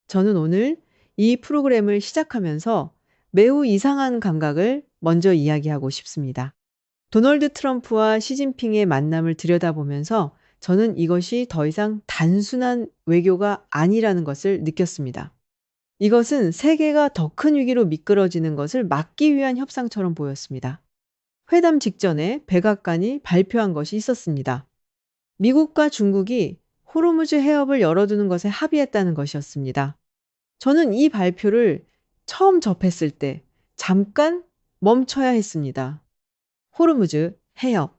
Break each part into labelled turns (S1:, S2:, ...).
S1: 저는 오늘 이 프로그램을 시작하면서 매우 이상한 감각을 먼저 이야기하고 싶습니다. 도널드 트럼프와 시진핑의 만남을 들여다보면서 저는 이것이 더 이상 단순한 외교가 아니라는 것을 느꼈습니다. 이것은 세계가 더 큰 위기로 미끄러지는 것을 막기 위한 협상처럼 보였습니다. 회담 직전에 백악관이 발표한 것이 있었습니다. 미국과 중국이 호르무즈 해협을 열어두는 것에 합의했다는 것이었습니다. 저는 이 발표를 처음 접했을 때 잠깐 멈춰야 했습니다. 호르무즈 해협.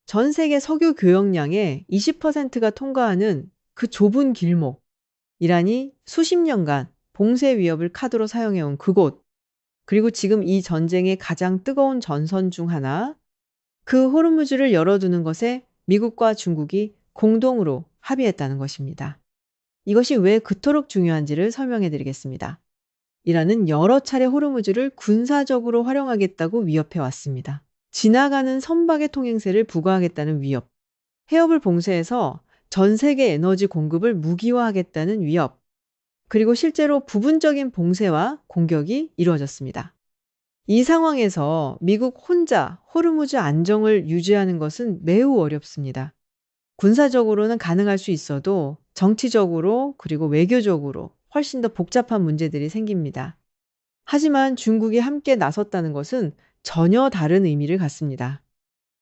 S1: 전 세계 석유 교역량의 20%가 통과하는 그 좁은 길목. 이란이 수십 년간 봉쇄 위협을 카드로 사용해온 그곳. 그리고 지금 이 전쟁의 가장 뜨거운 전선 중 하나. 그 호르무즈를 열어두는 것에 미국과 중국이 공동으로 합의했다는 것입니다. 이것이 왜 그토록 중요한지를 설명해 드리겠습니다. 이란은 여러 차례 호르무즈를 군사적으로 활용하겠다고 위협해 왔습니다. 지나가는 선박의 통행세를 부과하겠다는 위협, 해협을 봉쇄해서 전 세계 에너지 공급을 무기화하겠다는 위협, 그리고 실제로 부분적인 봉쇄와 공격이 이루어졌습니다. 이 상황에서 미국 혼자 호르무즈 안정을 유지하는 것은 매우 어렵습니다. 군사적으로는 가능할 수 있어도 정치적으로 그리고 외교적으로 훨씬 더 복잡한 문제들이 생깁니다. 하지만 중국이 함께 나섰다는 것은 전혀 다른 의미를 갖습니다.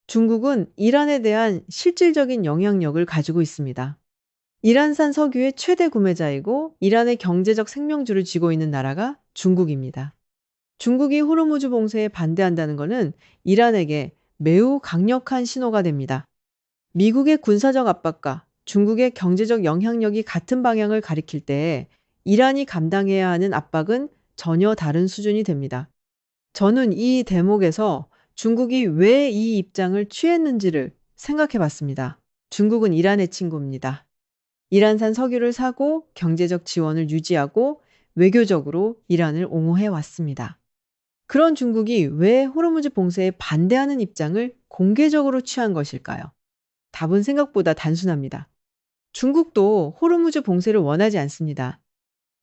S1: 중국은 이란에 대한 실질적인 영향력을 가지고 있습니다. 이란산 석유의 최대 구매자이고 이란의 경제적 생명줄을 쥐고 있는 나라가 중국입니다. 중국이 호르무즈 봉쇄에 반대한다는 것은 이란에게 매우 강력한 신호가 됩니다. 미국의 군사적 압박과 중국의 경제적 영향력이 같은 방향을 가리킬 때 이란이 감당해야 하는 압박은 전혀 다른 수준이 됩니다. 저는 이 대목에서 중국이 왜 이 입장을 취했는지를 생각해 봤습니다. 중국은 이란의 친구입니다. 이란산 석유를 사고 경제적 지원을 유지하고 외교적으로 이란을 옹호해 왔습니다. 그런 중국이 왜 호르무즈 봉쇄에 반대하는 입장을 공개적으로 취한 것일까요? 답은 생각보다 단순합니다. 중국도 호르무즈 봉쇄를 원하지 않습니다.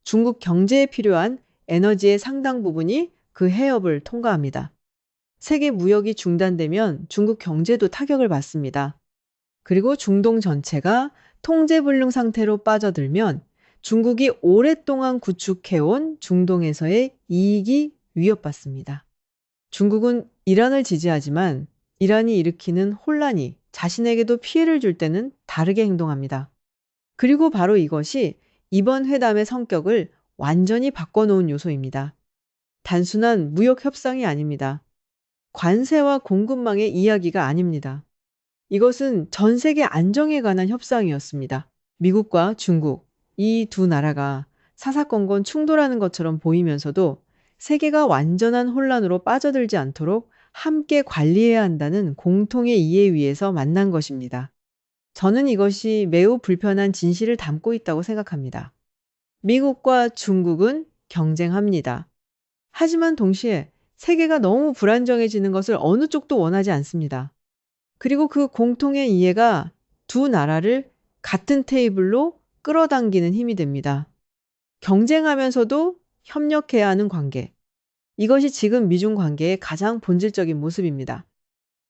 S1: 중국 경제에 필요한 에너지의 상당 부분이 그 해협을 통과합니다. 세계 무역이 중단되면 중국 경제도 타격을 받습니다. 그리고 중동 전체가 통제불능 상태로 빠져들면 중국이 오랫동안 구축해온 중동에서의 이익이 위협받습니다. 중국은 이란을 지지하지만 이란이 일으키는 혼란이 자신에게도 피해를 줄 때는 다르게 행동합니다. 그리고 바로 이것이 이번 회담의 성격을 완전히 바꿔놓은 요소입니다. 단순한 무역 협상이 아닙니다. 관세와 공급망의 이야기가 아닙니다. 이것은 전 세계 안정에 관한 협상이었습니다. 미국과 중국, 이 두 나라가 사사건건 충돌하는 것처럼 보이면서도 세계가 완전한 혼란으로 빠져들지 않도록 함께 관리해야 한다는 공통의 이해 위에서 만난 것입니다. 저는 이것이 매우 불편한 진실을 담고 있다고 생각합니다. 미국과 중국은 경쟁합니다. 하지만 동시에 세계가 너무 불안정해지는 것을 어느 쪽도 원하지 않습니다. 그리고 그 공통의 이해가 두 나라를 같은 테이블로 끌어당기는 힘이 됩니다. 경쟁하면서도 협력해야 하는 관계. 이것이 지금 미중 관계의 가장 본질적인 모습입니다.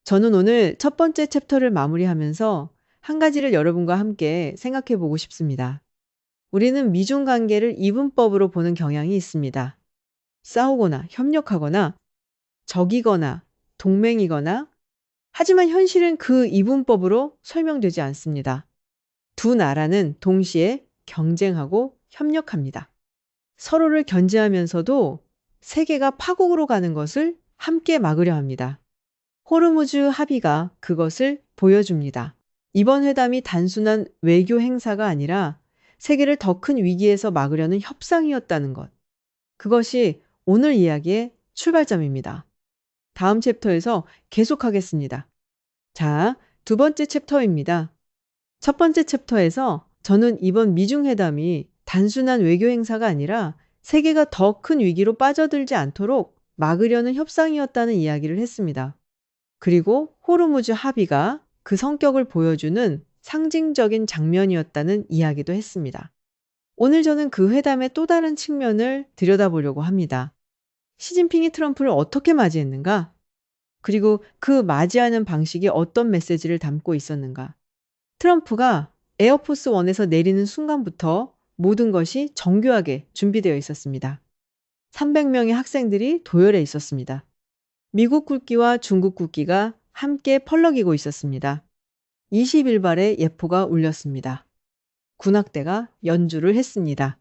S1: 저는 오늘 첫 번째 챕터를 마무리하면서 한 가지를 여러분과 함께 생각해 보고 싶습니다. 우리는 미중 관계를 이분법으로 보는 경향이 있습니다. 싸우거나 협력하거나 적이거나 동맹이거나 하지만 현실은 그 이분법으로 설명되지 않습니다. 두 나라는 동시에 경쟁하고 협력합니다. 서로를 견제하면서도 세계가 파국으로 가는 것을 함께 막으려 합니다. 호르무즈 합의가 그것을 보여줍니다. 이번 회담이 단순한 외교 행사가 아니라 세계를 더 큰 위기에서 막으려는 협상이었다는 것. 그것이 오늘 이야기의 출발점입니다. 다음 챕터에서 계속하겠습니다. 자, 두 번째 챕터입니다. 첫 번째 챕터에서 저는 이번 미중회담이 단순한 외교 행사가 아니라 세계가 더 큰 위기로 빠져들지 않도록 막으려는 협상이었다는 이야기를 했습니다. 그리고 호르무즈 합의가 그 성격을 보여주는 상징적인 장면이었다는 이야기도 했습니다. 오늘 저는 그 회담의 또 다른 측면을 들여다보려고 합니다. 시진핑이 트럼프를 어떻게 맞이했는가? 그리고 그 맞이하는 방식이 어떤 메시지를 담고 있었는가? 트럼프가 에어포스 원에서 내리는 순간부터 모든 것이 정교하게 준비되어 있었습니다. 300명의 학생들이 도열해 있었습니다. 미국 국기와 중국 국기가 함께 펄럭이고 있었습니다. 21발의 예포가 울렸습니다. 군악대가 연주를 했습니다.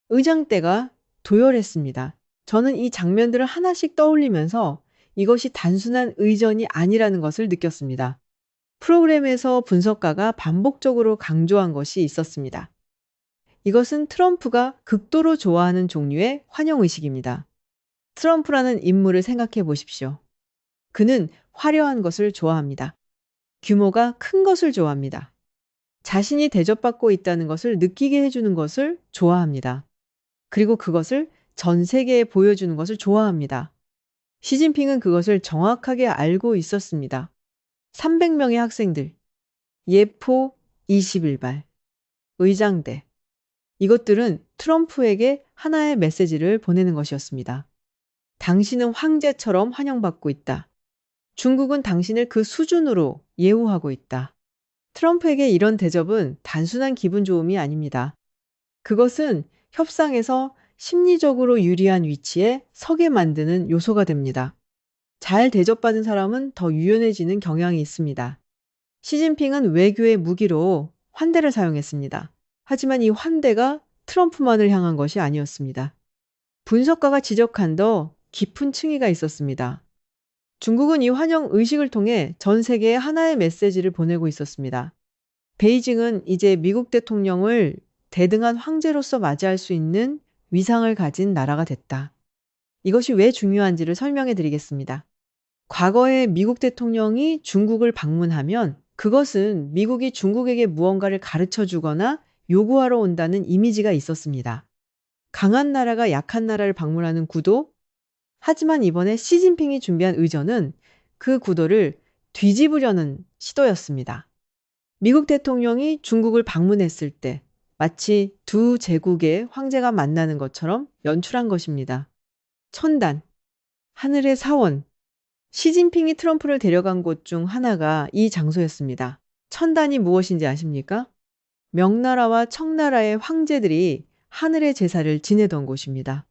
S1: 의장대가 도열했습니다. 저는 이 장면들을 하나씩 떠올리면서 이것이 단순한 의전이 아니라는 것을 느꼈습니다. 프로그램에서 분석가가 반복적으로 강조한 것이 있었습니다. 이것은 트럼프가 극도로 좋아하는 종류의 환영의식입니다. 트럼프라는 인물을 생각해 보십시오. 그는 화려한 것을 좋아합니다. 규모가 큰 것을 좋아합니다. 자신이 대접받고 있다는 것을 느끼게 해주는 것을 좋아합니다. 그리고 그것을 전 세계에 보여주는 것을 좋아합니다. 시진핑은 그것을 정확하게 알고 있었습니다. 300명의 학생들, 예포 21발, 의장대. 이것들은 트럼프에게 하나의 메시지를 보내는 것이었습니다. 당신은 황제처럼 환영받고 있다. 중국은 당신을 그 수준으로 예우하고 있다. 트럼프에게 이런 대접은 단순한 기분 좋음이 아닙니다. 그것은 협상에서 심리적으로 유리한 위치에 서게 만드는 요소가 됩니다. 잘 대접받은 사람은 더 유연해지는 경향이 있습니다. 시진핑은 외교의 무기로 환대를 사용했습니다. 하지만 이 환대가 트럼프만을 향한 것이 아니었습니다. 분석가가 지적한 더 깊은 층위가 있었습니다. 중국은 이 환영 의식을 통해 전 세계에 하나의 메시지를 보내고 있었습니다. 베이징은 이제 미국 대통령을 대등한 황제로서 맞이할 수 있는 위상을 가진 나라가 됐다. 이것이 왜 중요한지를 설명해 드리겠습니다. 과거에 미국 대통령이 중국을 방문하면 그것은 미국이 중국에게 무언가를 가르쳐 주거나 요구하러 온다는 이미지가 있었습니다. 강한 나라가 약한 나라를 방문하는 구도? 하지만 이번에 시진핑이 준비한 의전은 그 구도를 뒤집으려는 시도였습니다. 미국 대통령이 중국을 방문했을 때 마치 두 제국의 황제가 만나는 것처럼 연출한 것입니다. 천단, 하늘의 사원, 시진핑이 트럼프를 데려간 곳 중 하나가 이 장소였습니다. 천단이 무엇인지 아십니까? 명나라와 청나라의 황제들이 하늘의 제사를 지내던 곳입니다.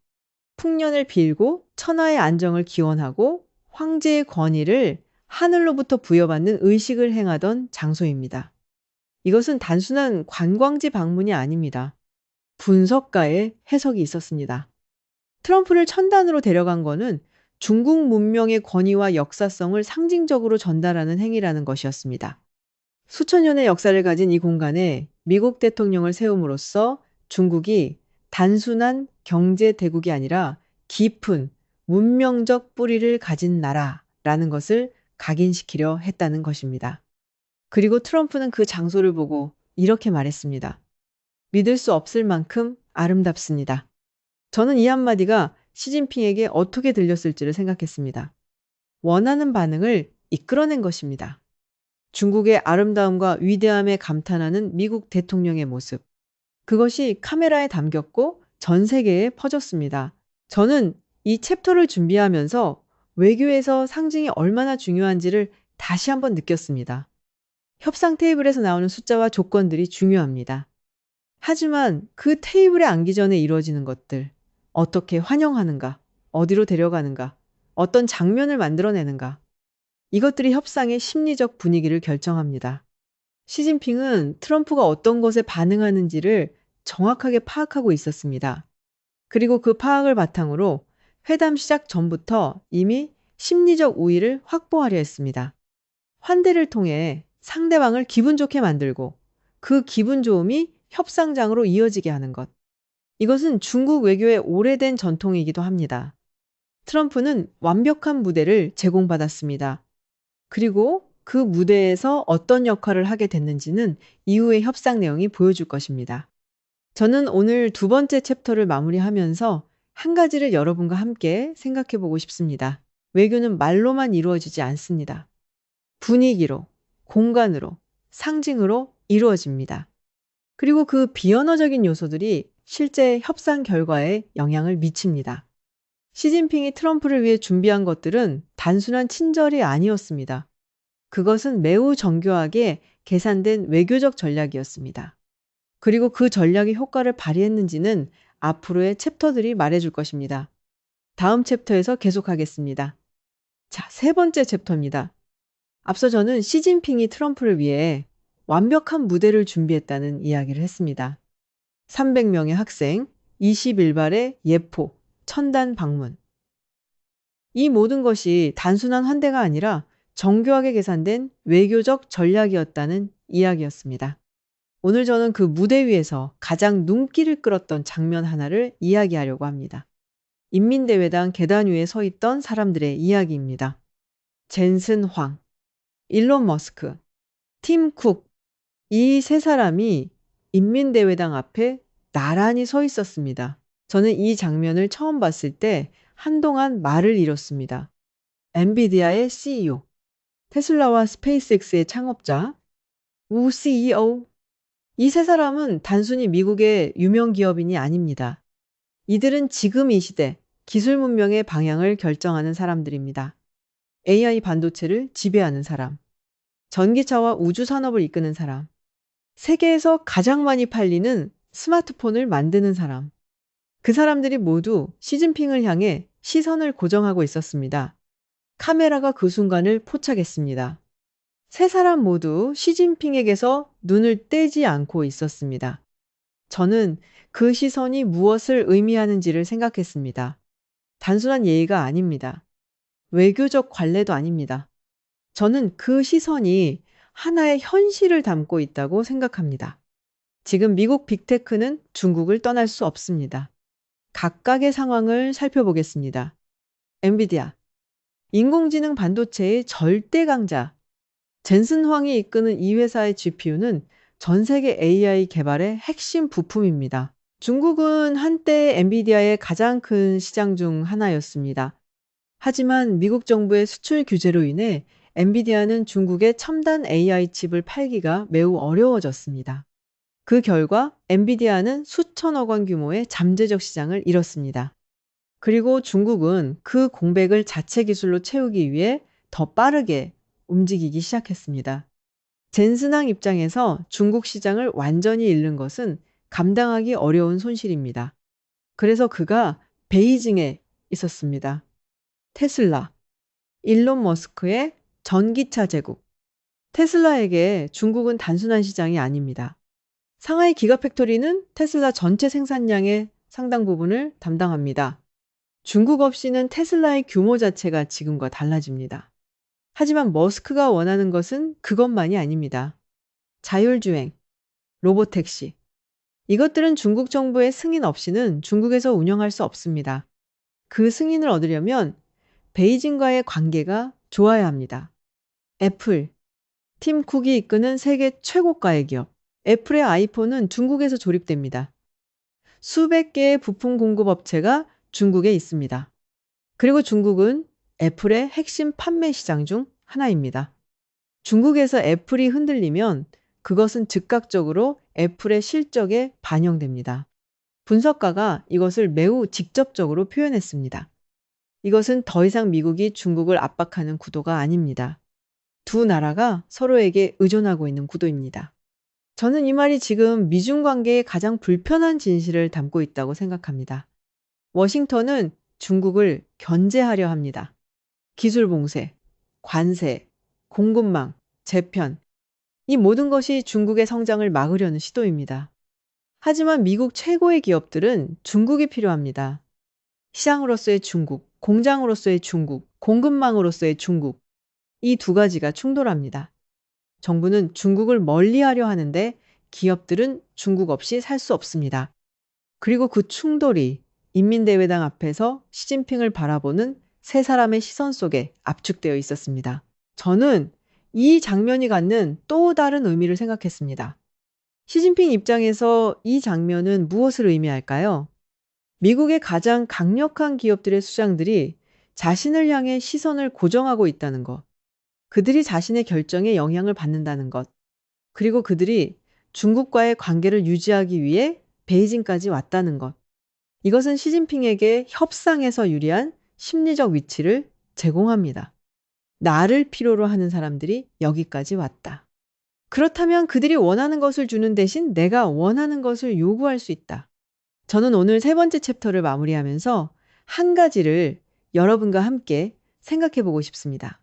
S1: 풍년을 빌고 천하의 안정을 기원하고 황제의 권위를 하늘로부터 부여받는 의식을 행하던 장소입니다. 이것은 단순한 관광지 방문이 아닙니다. 분석가의 해석이 있었습니다. 트럼프를 천단으로 데려간 거는 중국 문명의 권위와 역사성을 상징적으로 전달하는 행위라는 것이었습니다. 수천 년의 역사를 가진 이 공간에 미국 대통령을 세움으로써 중국이 단순한 경제 대국이 아니라 깊은 문명적 뿌리를 가진 나라라는 것을 각인시키려 했다는 것입니다. 그리고 트럼프는 그 장소를 보고 이렇게 말했습니다. 믿을 수 없을 만큼 아름답습니다. 저는 이 한마디가 시진핑에게 어떻게 들렸을지를 생각했습니다. 원하는 반응을 이끌어낸 것입니다. 중국의 아름다움과 위대함에 감탄하는 미국 대통령의 모습. 그것이 카메라에 담겼고 전 세계에 퍼졌습니다. 저는 이 챕터를 준비하면서 외교에서 상징이 얼마나 중요한지를 다시 한번 느꼈습니다. 협상 테이블에서 나오는 숫자와 조건들이 중요합니다. 하지만 그 테이블에 앉기 전에 이루어지는 것들, 어떻게 환영하는가, 어디로 데려가는가, 어떤 장면을 만들어내는가, 이것들이 협상의 심리적 분위기를 결정합니다. 시진핑은 트럼프가 어떤 것에 반응하는지를 정확하게 파악하고 있었습니다. 그리고 그 파악을 바탕으로 회담 시작 전부터 이미 심리적 우위를 확보하려 했습니다. 환대를 통해 상대방을 기분 좋게 만들고 그 기분 좋음이 협상장으로 이어지게 하는 것. 이것은 중국 외교의 오래된 전통이기도 합니다. 트럼프는 완벽한 무대를 제공받았습니다. 그리고 그 무대에서 어떤 역할을 하게 됐는지는 이후의 협상 내용이 보여줄 것입니다. 저는 오늘 두 번째 챕터를 마무리하면서 한 가지를 여러분과 함께 생각해 보고 싶습니다. 외교는 말로만 이루어지지 않습니다. 분위기로, 공간으로, 상징으로 이루어집니다. 그리고 그 비언어적인 요소들이 실제 협상 결과에 영향을 미칩니다. 시진핑이 트럼프를 위해 준비한 것들은 단순한 친절이 아니었습니다. 그것은 매우 정교하게 계산된 외교적 전략이었습니다. 그리고 그 전략이 효과를 발휘했는지는 앞으로의 챕터들이 말해줄 것입니다. 다음 챕터에서 계속하겠습니다. 자, 세 번째 챕터입니다. 앞서 저는 시진핑이 트럼프를 위해 완벽한 무대를 준비했다는 이야기를 했습니다. 300명의 학생, 21발의 예포, 천단 방문. 이 모든 것이 단순한 환대가 아니라 정교하게 계산된 외교적 전략이었다는 이야기였습니다. 오늘 저는 그 무대 위에서 가장 눈길을 끌었던 장면 하나를 이야기하려고 합니다. 인민대회당 계단 위에 서 있던 사람들의 이야기입니다. 젠슨 황, 일론 머스크, 팀 쿡, 이 세 사람이 인민대회당 앞에 나란히 서 있었습니다. 저는 이 장면을 처음 봤을 때 한동안 말을 잃었습니다. 엔비디아의 CEO, 테슬라와 스페이스X의 창업자, 우 CEO. 이 세 사람은 단순히 미국의 유명 기업인이 아닙니다. 이들은 지금 이 시대 기술 문명의 방향을 결정하는 사람들입니다. AI 반도체를 지배하는 사람, 전기차와 우주 산업을 이끄는 사람, 세계에서 가장 많이 팔리는 스마트폰을 만드는 사람. 그 사람들이 모두 시진핑을 향해 시선을 고정하고 있었습니다. 카메라가 그 순간을 포착했습니다. 세 사람 모두 시진핑에게서 눈을 떼지 않고 있었습니다. 저는 그 시선이 무엇을 의미하는지를 생각했습니다. 단순한 예의가 아닙니다. 외교적 관례도 아닙니다. 저는 그 시선이 하나의 현실을 담고 있다고 생각합니다. 지금 미국 빅테크는 중국을 떠날 수 없습니다. 각각의 상황을 살펴보겠습니다. 엔비디아, 인공지능 반도체의 절대 강자. 젠슨 황이 이끄는 이 회사의 GPU는 전 세계 AI 개발의 핵심 부품입니다. 중국은 한때 엔비디아의 가장 큰 시장 중 하나였습니다. 하지만 미국 정부의 수출 규제로 인해 엔비디아는 중국에 첨단 AI 칩을 팔기가 매우 어려워졌습니다. 그 결과 엔비디아는 수천억 원 규모의 잠재적 시장을 잃었습니다. 그리고 중국은 그 공백을 자체 기술로 채우기 위해 더 빠르게 움직이기 시작했습니다. 젠슨항 입장에서 중국 시장을 완전히 잃는 것은 감당하기 어려운 손실입니다. 그래서 그가 베이징에 있었습니다. 테슬라, 일론 머스크의 전기차 제국. 테슬라에게 중국은 단순한 시장이 아닙니다. 상하이 기가팩토리는 테슬라 전체 생산량의 상당 부분을 담당합니다. 중국 없이는 테슬라의 규모 자체가 지금과 달라집니다. 하지만 머스크가 원하는 것은 그것만이 아닙니다. 자율주행, 로보택시. 이것들은 중국 정부의 승인 없이는 중국에서 운영할 수 없습니다. 그 승인을 얻으려면 베이징과의 관계가 좋아야 합니다. 애플, 팀 쿡이 이끄는 세계 최고가의 기업. 애플의 아이폰은 중국에서 조립됩니다. 수백 개의 부품 공급 업체가 중국에 있습니다. 그리고 중국은 애플의 핵심 판매 시장 중 하나입니다. 중국에서 애플이 흔들리면 그것은 즉각적으로 애플의 실적에 반영됩니다. 분석가가 이것을 매우 직접적으로 표현했습니다. 이것은 더 이상 미국이 중국을 압박하는 구도가 아닙니다. 두 나라가 서로에게 의존하고 있는 구도입니다. 저는 이 말이 지금 미중 관계의 가장 불편한 진실을 담고 있다고 생각합니다. 워싱턴은 중국을 견제하려 합니다. 기술 봉쇄, 관세, 공급망, 재편. 이 모든 것이 중국의 성장을 막으려는 시도입니다. 하지만 미국 최고의 기업들은 중국이 필요합니다. 시장으로서의 중국, 공장으로서의 중국, 공급망으로서의 중국. 이 두 가지가 충돌합니다. 정부는 중국을 멀리하려 하는데 기업들은 중국 없이 살 수 없습니다. 그리고 그 충돌이 인민대회당 앞에서 시진핑을 바라보는 세 사람의 시선 속에 압축되어 있었습니다. 저는 이 장면이 갖는 또 다른 의미를 생각했습니다. 시진핑 입장에서 이 장면은 무엇을 의미할까요? 미국의 가장 강력한 기업들의 수장들이 자신을 향해 시선을 고정하고 있다는 것, 그들이 자신의 결정에 영향을 받는다는 것, 그리고 그들이 중국과의 관계를 유지하기 위해 베이징까지 왔다는 것. 이것은 시진핑에게 협상에서 유리한 심리적 위치를 제공합니다. 나를 필요로 하는 사람들이 여기까지 왔다. 그렇다면 그들이 원하는 것을 주는 대신 내가 원하는 것을 요구할 수 있다. 저는 오늘 세 번째 챕터를 마무리하면서 한 가지를 여러분과 함께 생각해 보고 싶습니다.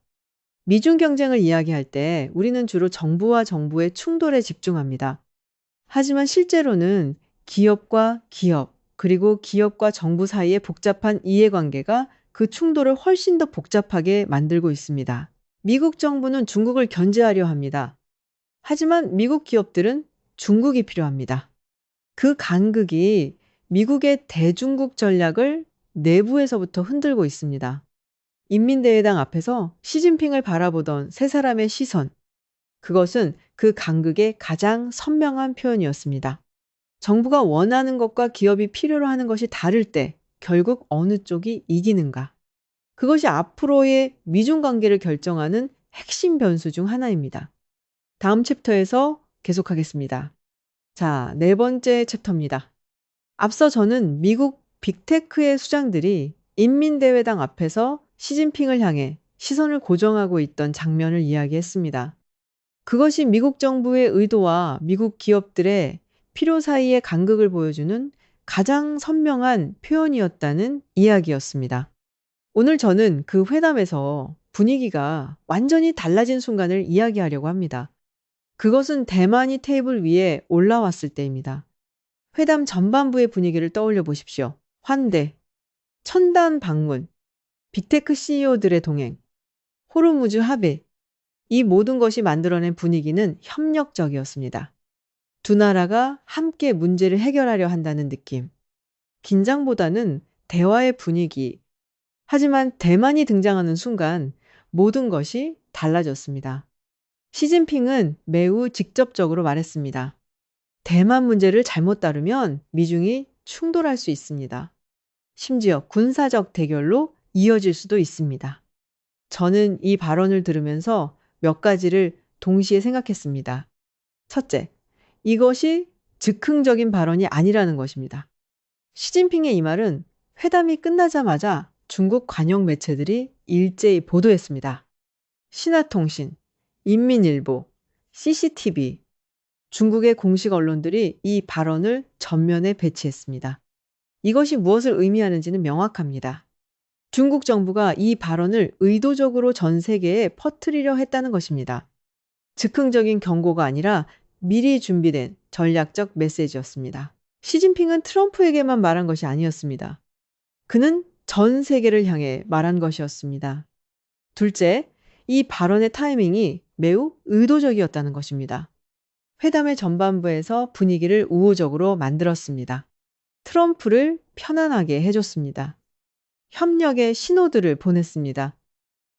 S1: 미중 경쟁을 이야기할 때 우리는 주로 정부와 정부의 충돌에 집중합니다. 하지만 실제로는 기업과 기업, 그리고 기업과 정부 사이의 복잡한 이해관계가 그 충돌을 훨씬 더 복잡하게 만들고 있습니다. 미국 정부는 중국을 견제하려 합니다. 하지만 미국 기업들은 중국이 필요합니다. 그 간극이 미국의 대중국 전략을 내부에서부터 흔들고 있습니다. 인민대회당 앞에서 시진핑을 바라보던 세 사람의 시선, 그것은 그 간극의 가장 선명한 표현이었습니다. 정부가 원하는 것과 기업이 필요로 하는 것이 다를 때 결국 어느 쪽이 이기는가? 그것이 앞으로의 미중 관계를 결정하는 핵심 변수 중 하나입니다. 다음 챕터에서 계속하겠습니다. 자, 네 번째 챕터입니다. 앞서 저는 미국 빅테크의 수장들이 인민대회당 앞에서 시진핑을 향해 시선을 고정하고 있던 장면을 이야기했습니다. 그것이 미국 정부의 의도와 미국 기업들의 필요 사이의 간극을 보여주는 가장 선명한 표현이었다는 이야기였습니다. 오늘 저는 그 회담에서 분위기가 완전히 달라진 순간을 이야기하려고 합니다. 그것은 대만이 테이블 위에 올라왔을 때입니다. 회담 전반부의 분위기를 떠올려 보십시오. 환대, 천단 방문, 빅테크 CEO들의 동행, 호르무즈 합의, 이 모든 것이 만들어낸 분위기는 협력적이었습니다. 두 나라가 함께 문제를 해결하려 한다는 느낌. 긴장보다는 대화의 분위기. 하지만 대만이 등장하는 순간 모든 것이 달라졌습니다. 시진핑은 매우 직접적으로 말했습니다. 대만 문제를 잘못 다루면 미중이 충돌할 수 있습니다. 심지어 군사적 대결로 이어질 수도 있습니다. 저는 이 발언을 들으면서 몇 가지를 동시에 생각했습니다. 첫째, 이것이 즉흥적인 발언이 아니라는 것입니다. 시진핑의 이 말은 회담이 끝나자마자 중국 관영 매체들이 일제히 보도했습니다. 신화통신, 인민일보, CCTV, 중국의 공식 언론들이 이 발언을 전면에 배치했습니다. 이것이 무엇을 의미하는지는 명확합니다. 중국 정부가 이 발언을 의도적으로 전 세계에 퍼뜨리려 했다는 것입니다. 즉흥적인 경고가 아니라 미리 준비된 전략적 메시지였습니다. 시진핑은 트럼프에게만 말한 것이 아니었습니다. 그는 전 세계를 향해 말한 것이었습니다. 둘째, 이 발언의 타이밍이 매우 의도적이었다는 것입니다. 회담의 전반부에서 분위기를 우호적으로 만들었습니다. 트럼프를 편안하게 해줬습니다. 협력의 신호들을 보냈습니다.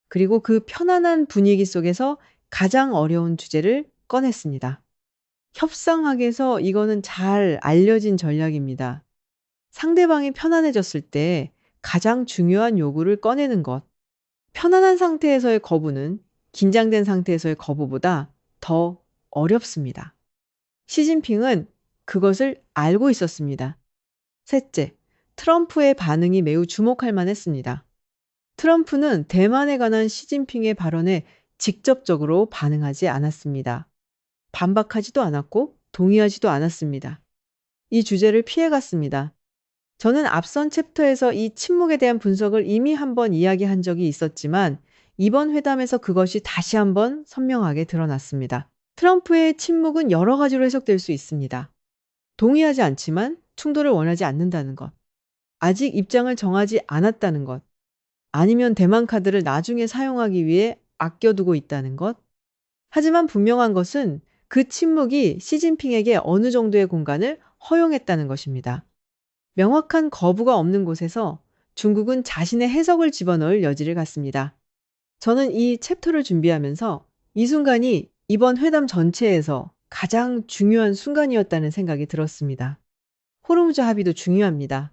S1: 그리고 그 편안한 분위기 속에서 가장 어려운 주제를 꺼냈습니다. 협상학에서 이거는 잘 알려진 전략입니다. 상대방이 편안해졌을 때 가장 중요한 요구를 꺼내는 것. 편안한 상태에서의 거부는 긴장된 상태에서의 거부보다 더 어렵습니다. 시진핑은 그것을 알고 있었습니다. 셋째, 트럼프의 반응이 매우 주목할 만했습니다. 트럼프는 대만에 관한 시진핑의 발언에 직접적으로 반응하지 않았습니다. 반박하지도 않았고 동의하지도 않았습니다. 이 주제를 피해갔습니다. 저는 앞선 챕터에서 이 침묵에 대한 분석을 이미 한번 이야기한 적이 있었지만 이번 회담에서 그것이 다시 한번 선명하게 드러났습니다. 트럼프의 침묵은 여러 가지로 해석될 수 있습니다. 동의하지 않지만 충돌을 원하지 않는다는 것. 아직 입장을 정하지 않았다는 것. 아니면 대만 카드를 나중에 사용하기 위해 아껴두고 있다는 것. 하지만 분명한 것은 그 침묵이 시진핑에게 어느 정도의 공간을 허용했다는 것입니다. 명확한 거부가 없는 곳에서 중국은 자신의 해석을 집어넣을 여지를 갖습니다. 저는 이 챕터를 준비하면서 이 순간이 이번 회담 전체에서 가장 중요한 순간이었다는 생각이 들었습니다. 호르무즈 합의도 중요합니다.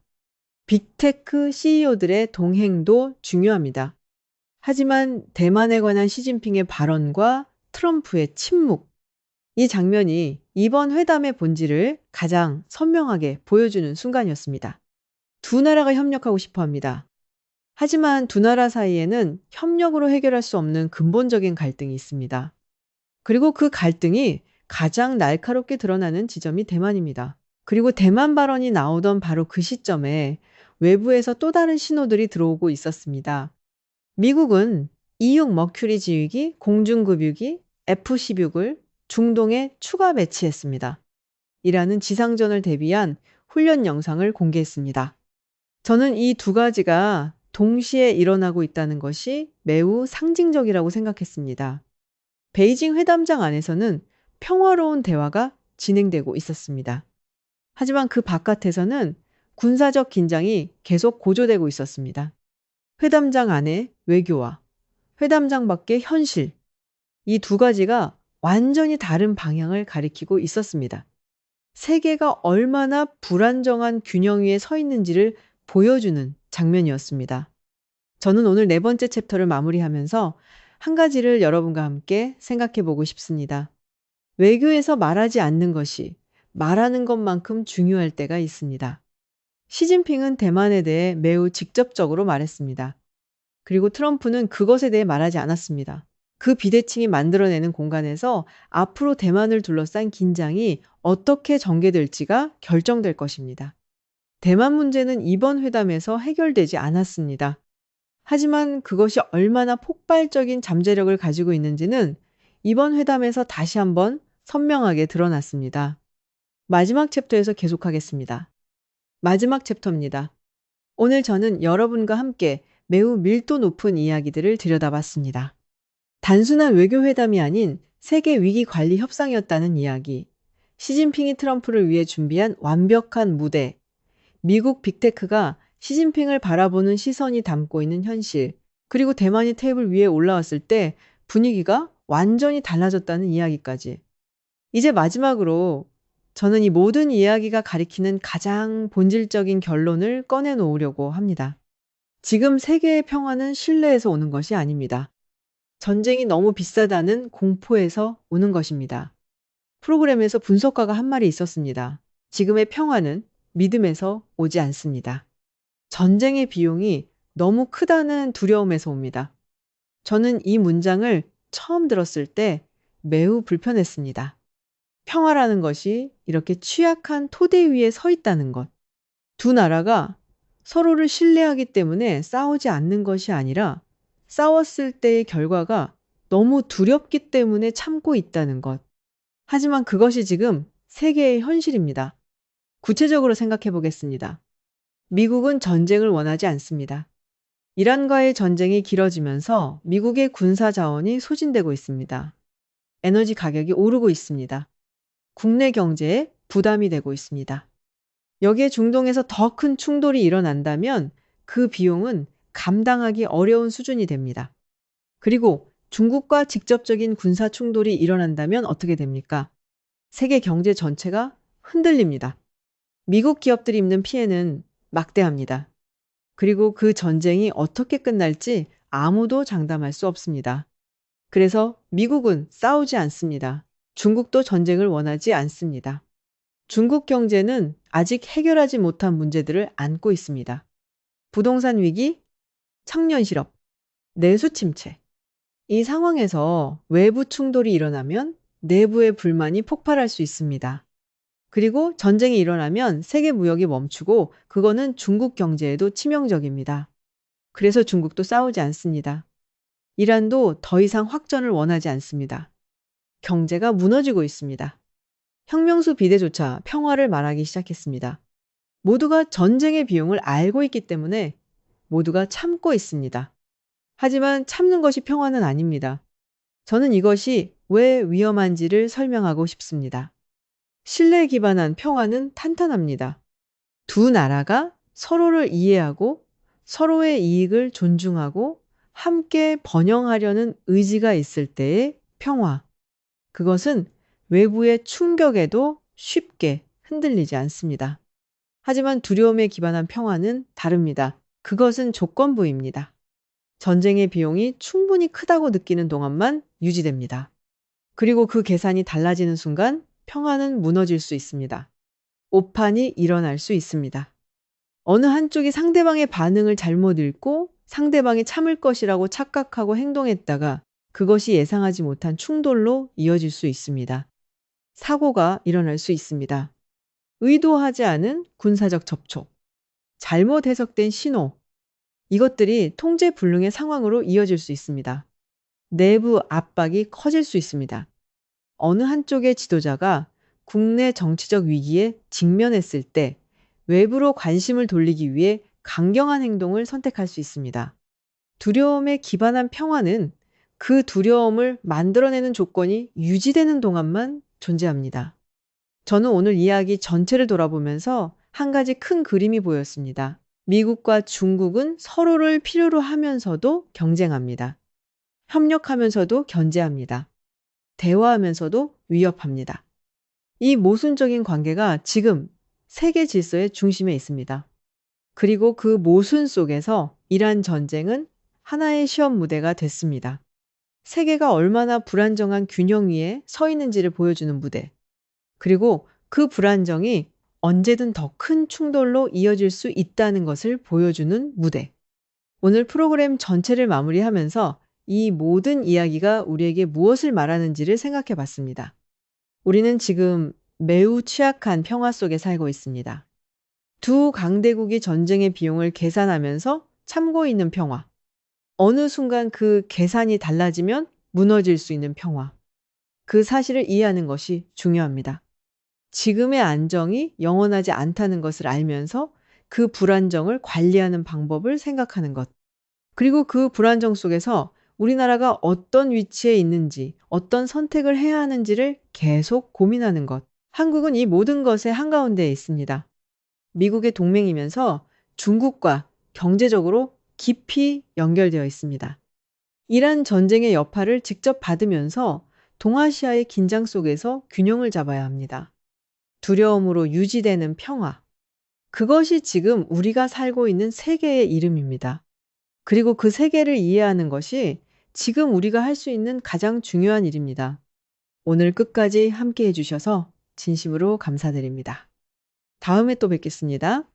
S1: 빅테크 CEO들의 동행도 중요합니다. 하지만 대만에 관한 시진핑의 발언과 트럼프의 침묵, 이 장면이 이번 회담의 본질을 가장 선명하게 보여주는 순간이었습니다. 두 나라가 협력하고 싶어 합니다. 하지만 두 나라 사이에는 협력으로 해결할 수 없는 근본적인 갈등이 있습니다. 그리고 그 갈등이 가장 날카롭게 드러나는 지점이 대만입니다. 그리고 대만 발언이 나오던 바로 그 시점에 외부에서 또 다른 신호들이 들어오고 있었습니다. 미국은 E6 머큐리 지휘기, 공중급유기, F-16을 중동에 추가 배치했습니다. 이라는 지상전을 대비한 훈련 영상을 공개했습니다. 저는 이 두 가지가 동시에 일어나고 있다는 것이 매우 상징적이라고 생각했습니다. 베이징 회담장 안에서는 평화로운 대화가 진행되고 있었습니다. 하지만 그 바깥에서는 군사적 긴장이 계속 고조되고 있었습니다. 회담장 안의 외교와 회담장 밖의 현실, 이 두 가지가 완전히 다른 방향을 가리키고 있었습니다. 세계가 얼마나 불안정한 균형 위에 서 있는지를 보여주는 장면이었습니다. 저는 오늘 네 번째 챕터를 마무리하면서 한 가지를 여러분과 함께 생각해 보고 싶습니다. 외교에서 말하지 않는 것이 말하는 것만큼 중요할 때가 있습니다. 시진핑은 대만에 대해 매우 직접적으로 말했습니다. 그리고 트럼프는 그것에 대해 말하지 않았습니다. 그 비대칭이 만들어내는 공간에서 앞으로 대만을 둘러싼 긴장이 어떻게 전개될지가 결정될 것입니다. 대만 문제는 이번 회담에서 해결되지 않았습니다. 하지만 그것이 얼마나 폭발적인 잠재력을 가지고 있는지는 이번 회담에서 다시 한번 선명하게 드러났습니다. 마지막 챕터에서 계속하겠습니다. 마지막 챕터입니다. 오늘 저는 여러분과 함께 매우 밀도 높은 이야기들을 들여다봤습니다. 단순한 외교회담이 아닌 세계 위기 관리 협상이었다는 이야기, 시진핑이 트럼프를 위해 준비한 완벽한 무대, 미국 빅테크가 시진핑을 바라보는 시선이 담고 있는 현실, 그리고 대만이 테이블 위에 올라왔을 때 분위기가 완전히 달라졌다는 이야기까지. 이제 마지막으로 저는 이 모든 이야기가 가리키는 가장 본질적인 결론을 꺼내놓으려고 합니다. 지금 세계의 평화는 신뢰에서 오는 것이 아닙니다. 전쟁이 너무 비싸다는 공포에서 오는 것입니다. 프로그램에서 분석가가 한 말이 있었습니다. 지금의 평화는 믿음에서 오지 않습니다. 전쟁의 비용이 너무 크다는 두려움에서 옵니다. 저는 이 문장을 처음 들었을 때 매우 불편했습니다. 평화라는 것이 이렇게 취약한 토대 위에 서 있다는 것. 두 나라가 서로를 신뢰하기 때문에 싸우지 않는 것이 아니라 싸웠을 때의 결과가 너무 두렵기 때문에 참고 있다는 것. 하지만 그것이 지금 세계의 현실입니다. 구체적으로 생각해 보겠습니다. 미국은 전쟁을 원하지 않습니다. 이란과의 전쟁이 길어지면서 미국의 군사 자원이 소진되고 있습니다. 에너지 가격이 오르고 있습니다. 국내 경제에 부담이 되고 있습니다. 여기에 중동에서 더 큰 충돌이 일어난다면 그 비용은 감당하기 어려운 수준이 됩니다. 그리고 중국과 직접적인 군사 충돌이 일어난다면 어떻게 됩니까? 세계 경제 전체가 흔들립니다. 미국 기업들이 입는 피해는 막대합니다. 그리고 그 전쟁이 어떻게 끝날지 아무도 장담할 수 없습니다. 그래서 미국은 싸우지 않습니다. 중국도 전쟁을 원하지 않습니다. 중국 경제는 아직 해결하지 못한 문제들을 안고 있습니다. 부동산 위기, 청년 실업, 내수 침체. 이 상황에서 외부 충돌이 일어나면 내부의 불만이 폭발할 수 있습니다. 그리고 전쟁이 일어나면 세계 무역이 멈추고 그거는 중국 경제에도 치명적입니다. 그래서 중국도 싸우지 않습니다. 이란도 더 이상 확전을 원하지 않습니다. 경제가 무너지고 있습니다. 혁명수 비대조차 평화를 말하기 시작했습니다. 모두가 전쟁의 비용을 알고 있기 때문에 모두가 참고 있습니다. 하지만 참는 것이 평화는 아닙니다. 저는 이것이 왜 위험한지를 설명하고 싶습니다. 신뢰에 기반한 평화는 탄탄합니다. 두 나라가 서로를 이해하고 서로의 이익을 존중하고 함께 번영하려는 의지가 있을 때의 평화. 그것은 외부의 충격에도 쉽게 흔들리지 않습니다. 하지만 두려움에 기반한 평화는 다릅니다. 그것은 조건부입니다. 전쟁의 비용이 충분히 크다고 느끼는 동안만 유지됩니다. 그리고 그 계산이 달라지는 순간 평화는 무너질 수 있습니다. 오판이 일어날 수 있습니다. 어느 한쪽이 상대방의 반응을 잘못 읽고 상대방이 참을 것이라고 착각하고 행동했다가 그것이 예상하지 못한 충돌로 이어질 수 있습니다. 사고가 일어날 수 있습니다. 의도하지 않은 군사적 접촉, 잘못 해석된 신호, 이것들이 통제불능의 상황으로 이어질 수 있습니다. 내부 압박이 커질 수 있습니다. 어느 한쪽의 지도자가 국내 정치적 위기에 직면했을 때 외부로 관심을 돌리기 위해 강경한 행동을 선택할 수 있습니다. 두려움에 기반한 평화는 그 두려움을 만들어내는 조건이 유지되는 동안만 존재합니다. 저는 오늘 이야기 전체를 돌아보면서 한 가지 큰 그림이 보였습니다. 미국과 중국은 서로를 필요로 하면서도 경쟁합니다. 협력하면서도 견제합니다. 대화하면서도 위협합니다. 이 모순적인 관계가 지금 세계 질서의 중심에 있습니다. 그리고 그 모순 속에서 이란 전쟁은 하나의 시험 무대가 됐습니다. 세계가 얼마나 불안정한 균형 위에 서 있는지를 보여주는 무대. 그리고 그 불안정이 언제든 더 큰 충돌로 이어질 수 있다는 것을 보여주는 무대. 오늘 프로그램 전체를 마무리하면서 이 모든 이야기가 우리에게 무엇을 말하는지를 생각해 봤습니다. 우리는 지금 매우 취약한 평화 속에 살고 있습니다. 두 강대국이 전쟁의 비용을 계산하면서 참고 있는 평화. 어느 순간 그 계산이 달라지면 무너질 수 있는 평화. 그 사실을 이해하는 것이 중요합니다. 지금의 안정이 영원하지 않다는 것을 알면서 그 불안정을 관리하는 방법을 생각하는 것. 그리고 그 불안정 속에서 우리나라가 어떤 위치에 있는지, 어떤 선택을 해야 하는지를 계속 고민하는 것. 한국은 이 모든 것의 한가운데에 있습니다. 미국의 동맹이면서 중국과 경제적으로 깊이 연결되어 있습니다. 이란 전쟁의 여파를 직접 받으면서 동아시아의 긴장 속에서 균형을 잡아야 합니다. 두려움으로 유지되는 평화. 그것이 지금 우리가 살고 있는 세계의 이름입니다. 그리고 그 세계를 이해하는 것이 지금 우리가 할 수 있는 가장 중요한 일입니다. 오늘 끝까지 함께 해주셔서 진심으로 감사드립니다. 다음에 또 뵙겠습니다.